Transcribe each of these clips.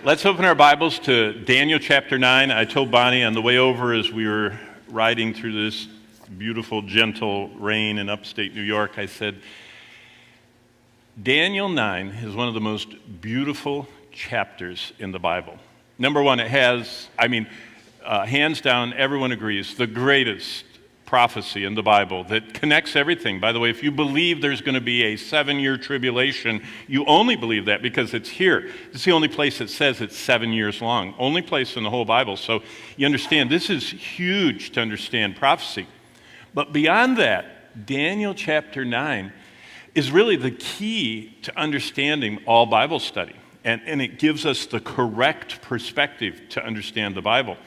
Let's open our Bibles to Daniel chapter 9. I told Bonnie on the way over as we were riding through this beautiful, gentle rain in upstate New York, I said, Daniel 9 is one of the most beautiful chapters in the Bible. Number one, it has, hands down, everyone agrees, the greatest prophecy in the Bible that connects everything. By the way, if you believe there's going to be a 7-year tribulation, you only believe that because it's here. It's the only place that says it's 7 years long. Only place in the whole Bible. So you understand, this is huge to understand prophecy. But beyond that, Daniel chapter 9 is really the key to understanding all Bible study. And it gives us the correct perspective to understand the Bible.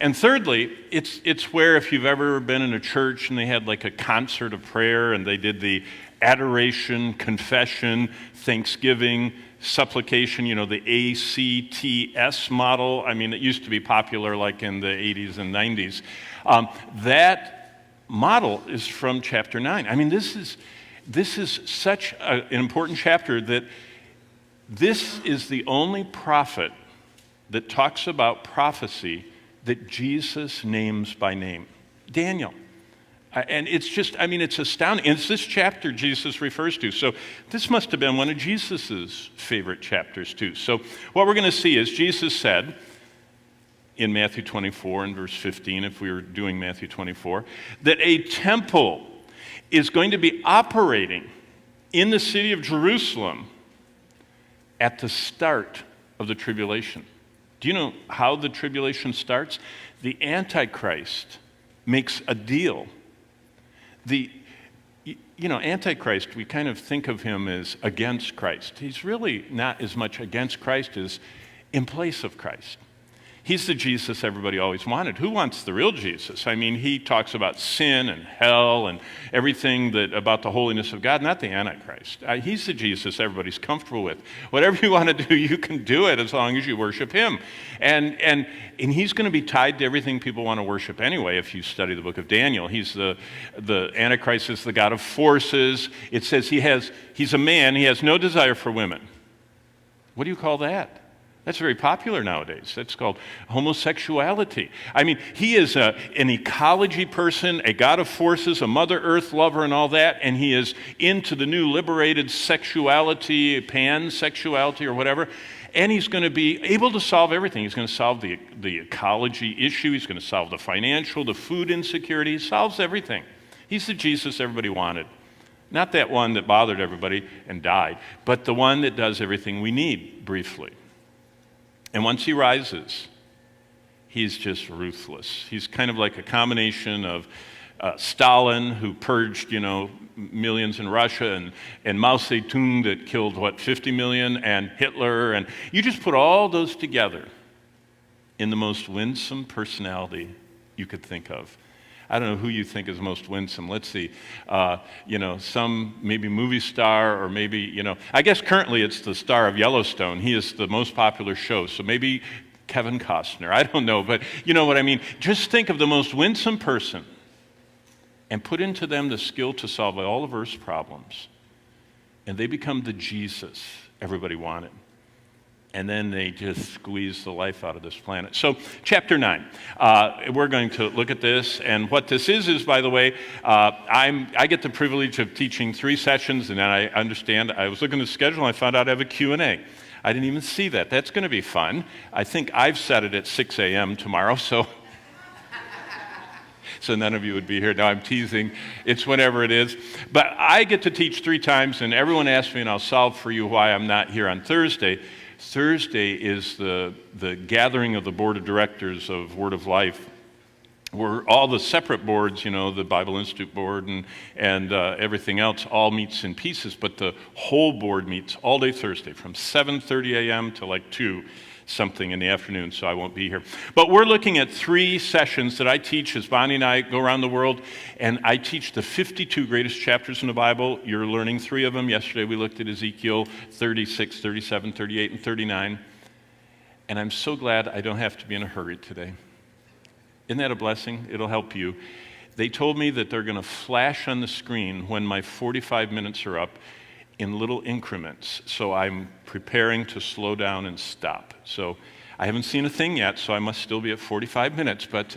And thirdly, it's where if you've ever been in a church and they had like a concert of prayer and they did the adoration, confession, thanksgiving, supplication, the ACTS model. It used to be popular like in the 80s and 90s. That model is from chapter 9. This is such an important chapter that this is the only prophet that talks about prophecy that Jesus names by name. Daniel. And it's just, it's astounding. And it's this chapter Jesus refers to. So this must have been one of Jesus's favorite chapters too. So what we're going to see is Jesus said in Matthew 24 and verse 15, if we were doing Matthew 24, that a temple is going to be operating in the city of Jerusalem at the start of the tribulation. Do you know how the tribulation starts? The Antichrist makes a deal. Antichrist, we kind of think of him as against Christ. He's really not as much against Christ as in place of Christ. He's the Jesus everybody always wanted. Who wants the real Jesus? He talks about sin and hell and everything about the holiness of God, not the Antichrist. He's the Jesus everybody's comfortable with. Whatever you want to do, you can do it as long as you worship him. And he's going to be tied to everything people want to worship anyway if you study the book of Daniel. He's the Antichrist is the god of forces. It says he's a man, he has no desire for women. What do you call that? That's very popular nowadays. That's called homosexuality. He is an ecology person, a god of forces, a Mother Earth lover and all that, and he is into the new liberated sexuality, pansexuality or whatever, and he's going to be able to solve everything. He's going to solve the ecology issue. He's going to solve the financial, the food insecurity. He solves everything. He's the Jesus everybody wanted. Not that one that bothered everybody and died, but the one that does everything we need, briefly. And once he rises, he's just ruthless. He's kind of like a combination of Stalin, who purged, millions in Russia, and Mao Zedong that killed, 50 million, and Hitler. And you just put all those together in the most winsome personality you could think of. I don't know who you think is most winsome. Let's see, some maybe movie star or maybe, I guess currently it's the star of Yellowstone. He is the most popular show. So maybe Kevin Costner. I don't know, but you know what I mean. Just think of the most winsome person and put into them the skill to solve all of Earth's problems. And they become the Jesus everybody wanted. And then they just squeeze the life out of this planet. So, chapter 9, we're going to look at this. And what this is, by the way, I get the privilege of teaching 3 sessions, and then I was looking at the schedule, and I found out I have a Q&A. I didn't even see that. That's going to be fun. I think I've set it at 6 a.m. tomorrow, so none of you would be here. No, I'm teasing. It's whenever it is. But I get to teach 3 times, and everyone asks me, and I'll solve for you why I'm not here on Thursday. Thursday is the gathering of the board of directors of Word of Life, where all the separate boards, the Bible Institute board and everything else all meets in pieces, but the whole board meets all day Thursday from 7:30 a.m. to 2 something in the afternoon, so I won't be here. But we're looking at 3 sessions that I teach as Bonnie and I go around the world, and I teach the 52 greatest chapters in the Bible. You're learning 3 of them. Yesterday we looked at Ezekiel 36, 37, 38, and 39. And I'm so glad I don't have to be in a hurry today. Isn't that a blessing? It'll help you. They told me that they're going to flash on the screen when my 45 minutes are up in little increments. So I'm preparing to slow down and stop. So I haven't seen a thing yet, so I must still be at 45 minutes, but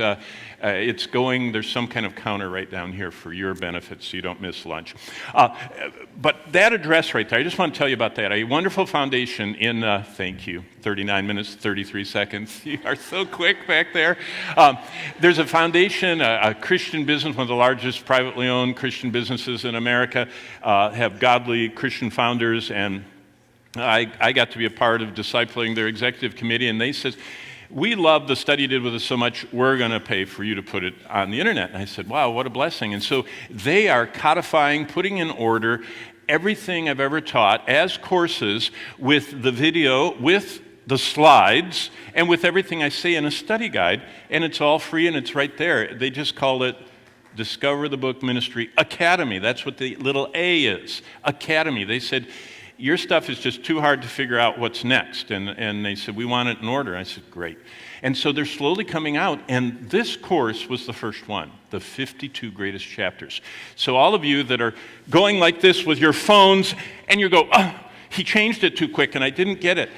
it's going, there's some kind of counter right down here for your benefit so you don't miss lunch. But that address right there, I just want to tell you about that. A wonderful foundation in, thank you, 39 minutes, 33 seconds. You are so quick back there. There's a foundation, a Christian business, one of the largest privately owned Christian businesses in America, have godly Christian founders, and I got to be a part of discipling their executive committee, and they said, we love the study you did with us so much, we're going to pay for you to put it on the internet. And I said, wow, what a blessing. And so they are codifying, putting in order everything I've ever taught as courses with the video, with the slides, and with everything I say in a study guide, and it's all free and it's right there. They just call it Discover the Book Ministry Academy. That's what the little A is, Academy. They said, your stuff is just too hard to figure out what's next. And they said, we want it in order. I said, great. And so they're slowly coming out, and this course was the first one, the 52 greatest chapters. So all of you that are going like this with your phones, and you go, oh, he changed it too quick, and I didn't get it.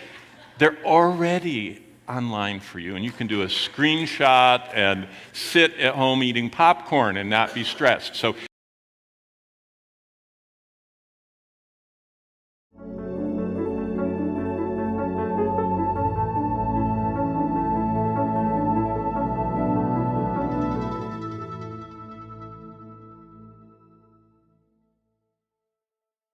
They're already online for you, and you can do a screenshot and sit at home eating popcorn and not be stressed. So